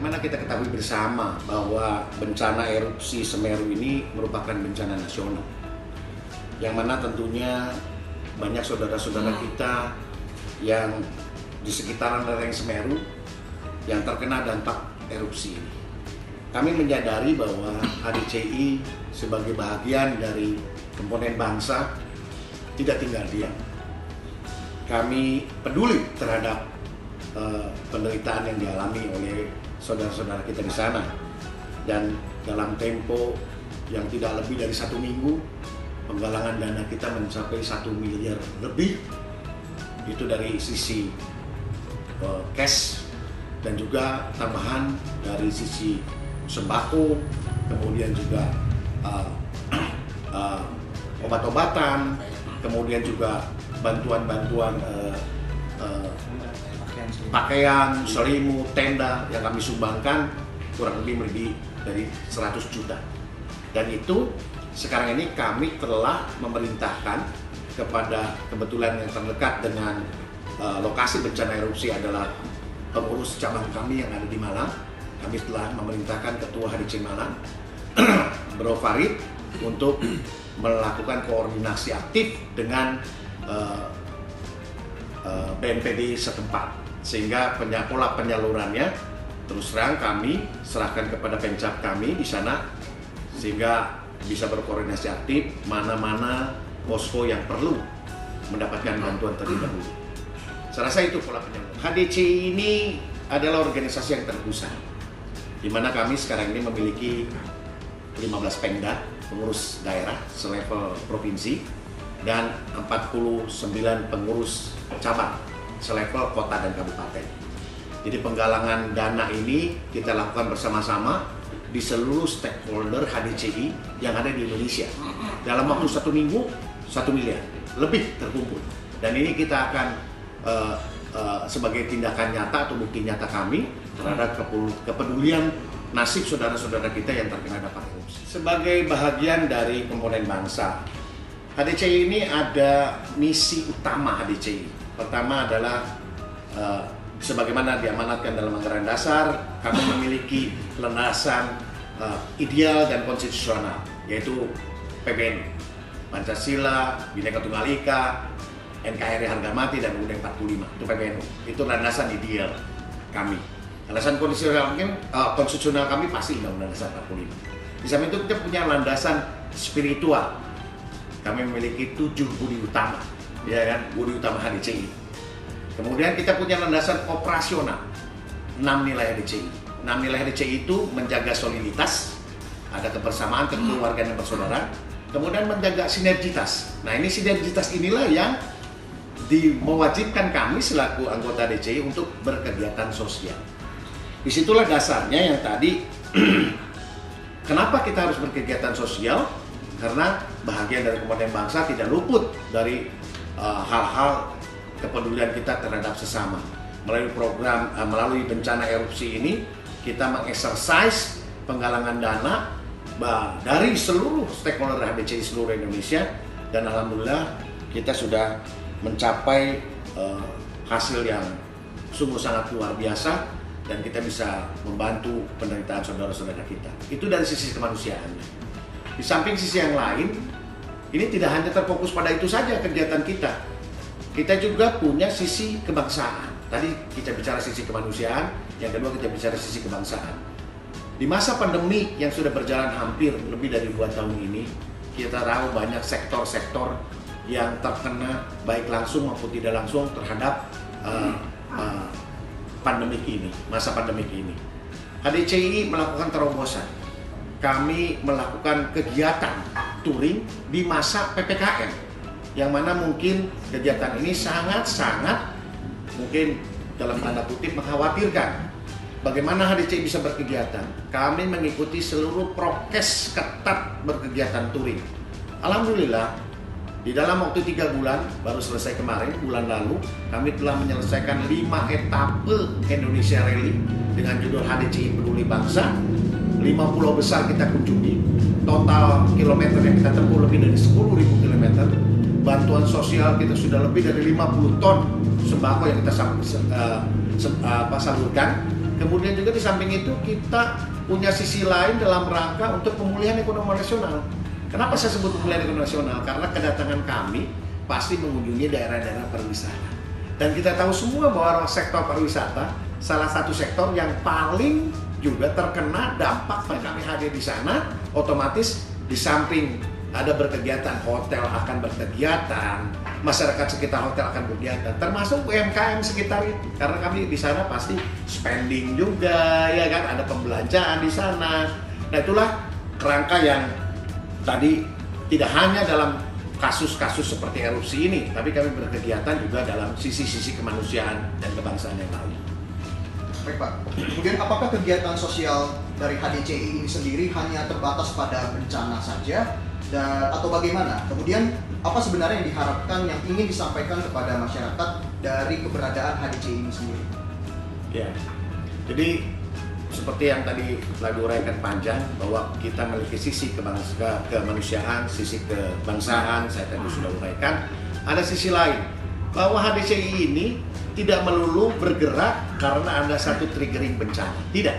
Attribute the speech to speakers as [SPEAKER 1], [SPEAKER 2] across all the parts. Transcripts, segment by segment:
[SPEAKER 1] Sebagaimana kita ketahui bersama bahwa bencana erupsi Semeru ini merupakan bencana nasional, yang mana tentunya banyak saudara-saudara kita yang di sekitaran lereng Semeru yang terkena dampak erupsi ini. Kami menyadari bahwa HDCI sebagai bagian dari komponen bangsa tidak tinggal diam. Kami peduli terhadap penderitaan yang dialami oleh saudara-saudara kita di sana, dan dalam tempo yang tidak lebih dari 1 minggu penggalangan dana kita mencapai 1 miliar lebih, itu dari sisi cash dan juga tambahan dari sisi sembako, kemudian juga obat-obatan, kemudian juga bantuan-bantuan pakaian, selimut, tenda yang kami sumbangkan kurang lebih dari 100 juta. Dan itu sekarang ini kami telah memerintahkan kepada, kebetulan yang terdekat dengan lokasi bencana erupsi adalah pengurus cabang kami yang ada di Malang. Kami telah memerintahkan Ketua HDCI Malang, Bro Farid, untuk melakukan koordinasi aktif dengan BNPB setempat, sehingga pola penyalurannya terus terang kami serahkan kepada pencap kami di sana, sehingga bisa berkoordinasi aktif mana-mana posko yang perlu mendapatkan bantuan terlebih dahulu. Saya rasa itu pola penyaluran. HDCI ini adalah organisasi yang terpusat, di mana kami sekarang ini memiliki 15 pemda, pengurus daerah selevel provinsi, dan 49 pengurus cabang selevel kota dan kabupaten. Jadi penggalangan dana ini kita lakukan bersama-sama di seluruh stakeholder HDCI yang ada di Indonesia. Dalam waktu 1 minggu, 1 miliar lebih terkumpul. Dan ini kita akan sebagai tindakan nyata atau bukti nyata kami terhadap kepedulian nasib saudara-saudara kita yang terkena dampak erupsi. Sebagai bahagian dari komponen bangsa, HDCI ini ada misi utama HDCI. Pertama adalah sebagaimana diamanatkan dalam anggaran dasar, kami memiliki landasan ideal dan konstitusional, yaitu PBNU, Pancasila, Bhinneka Tunggal Ika, NKRI harga mati, dan UUD 45. Itu PBNU. Itu landasan ideal kami. Landasan konstitusional kami pasti Undang-Undang Dasar 45. Di samping itu kita punya landasan spiritual. Kami memiliki 7 budi utama, ya kan, budi utama HDCI. Kemudian kita punya landasan operasional, 6 nilai HDCI. 6 nilai HDCI itu menjaga soliditas, ada kebersamaan, kekeluargaan dan persaudaraan, kemudian menjaga sinergitas. Nah, ini sinergitas inilah yang mewajibkan kami selaku anggota HDCI untuk berkegiatan sosial. Disitulah dasarnya yang tadi, kenapa kita harus berkegiatan sosial? Karena bahagian dari komponen bangsa tidak luput dari hal-hal kepedulian kita terhadap sesama. Melalui program, melalui bencana erupsi ini, kita mengeksersis penggalangan dana dari seluruh stakeholder HDCI seluruh Indonesia, dan alhamdulillah kita sudah mencapai hasil yang sungguh sangat luar biasa, dan kita bisa membantu penderitaan saudara-saudara kita. Itu dari sisi kemanusiaannya. Di samping sisi yang lain, ini tidak hanya terfokus pada itu saja kegiatan kita. Kita juga punya sisi kebangsaan. Tadi kita bicara sisi kemanusiaan, yang kedua kita bicara sisi kebangsaan. Di masa pandemi yang sudah berjalan hampir lebih dari 2 tahun ini, kita tahu banyak sektor-sektor yang terkena baik langsung maupun tidak langsung terhadap pandemik ini, masa pandemik ini. HDCI melakukan terobosan. Kami melakukan kegiatan touring di masa PPKM, yang mana mungkin kegiatan ini sangat-sangat mungkin dalam tanda kutip mengkhawatirkan. Bagaimana HDCI bisa berkegiatan? Kami mengikuti seluruh prokes ketat berkegiatan touring. Alhamdulillah, di dalam waktu 3 bulan, baru selesai kemarin, bulan lalu, kami telah menyelesaikan 5 etape Indonesia Rally dengan judul HDCI Peduli Bangsa. 5 pulau besar kita kunjungi, total kilometer yang kita tempuh lebih dari 10.000 kilometer. Bantuan sosial kita sudah lebih dari 50 ton sembako yang kita salurkan, Kemudian juga di samping itu kita punya sisi lain dalam rangka untuk pemulihan ekonomi nasional. Kenapa saya sebut pemulihan ekonomi nasional? Karena kedatangan kami pasti mengunjungi daerah-daerah pariwisata. Dan kita tahu semua bahwa sektor pariwisata salah satu sektor yang paling juga terkena dampak pada kami hadir di sana. Otomatis di samping ada berkegiatan, hotel akan berkegiatan, masyarakat sekitar hotel akan berkegiatan, termasuk UMKM sekitar itu. Karena kami di sana pasti spending juga, ya kan, ada pembelanjaan di sana. Nah itulah kerangka yang tadi tidak hanya dalam kasus-kasus seperti erupsi ini, tapi kami berkegiatan juga dalam sisi-sisi kemanusiaan dan kebangsaan yang lain.
[SPEAKER 2] Baik Pak, kemudian apakah kegiatan sosial dari HDCI ini sendiri hanya terbatas pada bencana saja? Atau bagaimana? Kemudian apa sebenarnya yang diharapkan, yang ingin disampaikan kepada masyarakat dari keberadaan HDCI ini sendiri?
[SPEAKER 1] Ya, jadi seperti yang tadi telah diuraikan panjang, bahwa kita memiliki sisi kemanusiaan, sisi kebangsaan, saya tadi sudah uraikan. Ada sisi lain, bahwa HDCI ini tidak melulu bergerak karena ada satu triggering bencana. Tidak.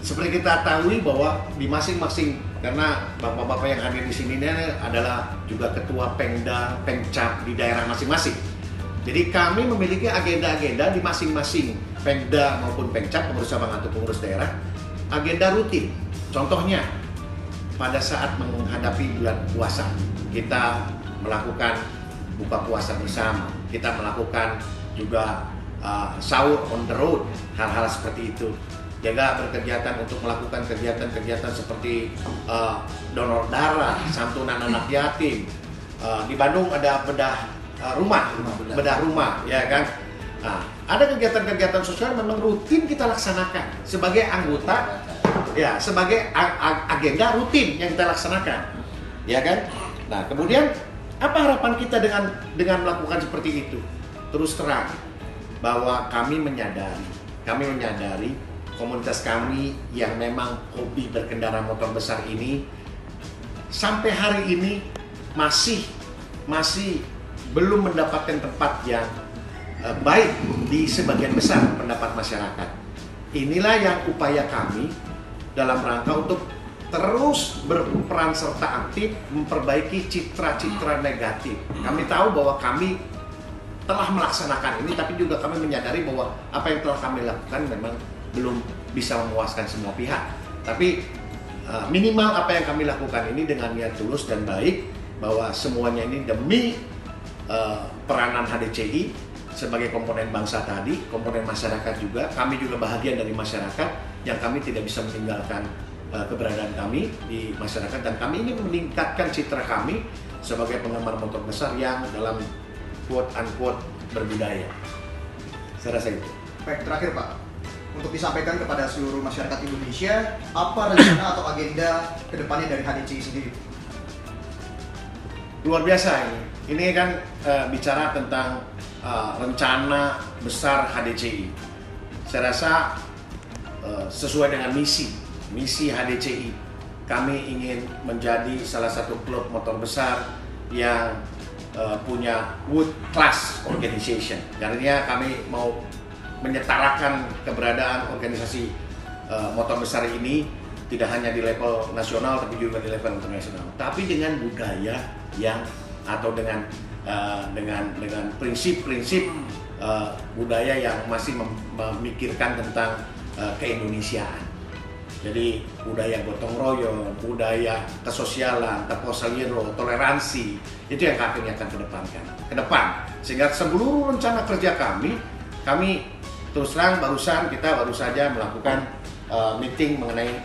[SPEAKER 1] Seperti kita ketahui bahwa di masing-masing, karena bapak-bapak yang hadir di sini ini adalah juga ketua Pemda, Pemcap di daerah masing-masing. Jadi kami memiliki agenda-agenda di masing-masing Pemda maupun Pemcap, pengurus cabang atau pengurus daerah, agenda rutin. Contohnya, pada saat menghadapi bulan puasa, kita melakukan buka puasa bersama, kita melakukan juga sahur on the road, hal-hal seperti itu. Juga berkegiatan untuk melakukan kegiatan-kegiatan seperti donor darah, santunan anak yatim. Di Bandung ada bedah rumah, ya kan. Nah, ada kegiatan-kegiatan sosial memang rutin kita laksanakan sebagai anggota, ya, sebagai agenda rutin yang kita laksanakan, ya kan. Nah, kemudian apa harapan kita dengan melakukan seperti itu? Terus terang bahwa kami menyadari komunitas kami yang memang hobi berkendara motor besar ini sampai hari ini masih belum mendapatkan tempat yang baik di sebagian besar pendapat masyarakat. Inilah yang upaya kami dalam rangka untuk terus berperan serta aktif memperbaiki citra-citra negatif. Kami tahu bahwa kami telah melaksanakan ini, tapi juga kami menyadari bahwa apa yang telah kami lakukan memang belum bisa memuaskan semua pihak. Tapi minimal apa yang kami lakukan ini dengan niat tulus dan baik, bahwa semuanya ini demi peranan HDCI sebagai komponen bangsa tadi, komponen masyarakat juga. Kami juga bahagian dari masyarakat yang kami tidak bisa meninggalkan keberadaan kami di masyarakat, dan kami ingin meningkatkan citra kami sebagai penggemar motor besar yang dalam quote-unquote berbudaya. Saya rasa itu.
[SPEAKER 2] Baik, terakhir Pak, untuk disampaikan kepada seluruh masyarakat Indonesia, apa rencana atau agenda kedepannya dari HDCI sendiri?
[SPEAKER 1] Luar biasa ini. Ini kan bicara tentang rencana besar HDCI. Saya rasa sesuai dengan misi HDCI. Kami ingin menjadi salah satu klub motor besar yang punya world class organization. Artinya kami mau menyetarakan keberadaan organisasi motor besar ini tidak hanya di level nasional tapi juga di level internasional. Tapi dengan budaya yang atau dengan prinsip-prinsip budaya yang masih memikirkan tentang keindonesiaan. Jadi budaya gotong royong, budaya kesosialan, taposaliro, toleransi, itu yang kami akan kedepankan ke depan. Sehingga seluruh rencana kerja kami terus terang kita baru saja melakukan meeting mengenai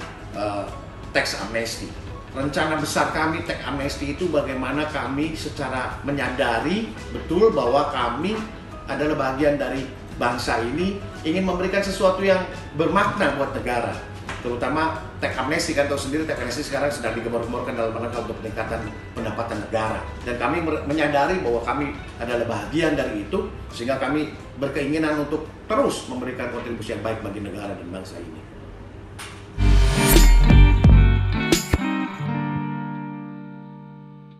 [SPEAKER 1] tax amnesty. Rencana besar kami tax amnesty itu bagaimana kami secara menyadari betul bahwa kami adalah bagian dari bangsa ini, ingin memberikan sesuatu yang bermakna buat negara. Terutama tax amnesty, kan tahu sendiri tax amnesty sekarang sedang digembar-gemborkan dalam rangka untuk peningkatan pendapatan negara, dan kami menyadari bahwa kami adalah bagian dari itu, sehingga kami berkeinginan untuk terus memberikan kontribusi yang baik bagi negara dan bangsa ini.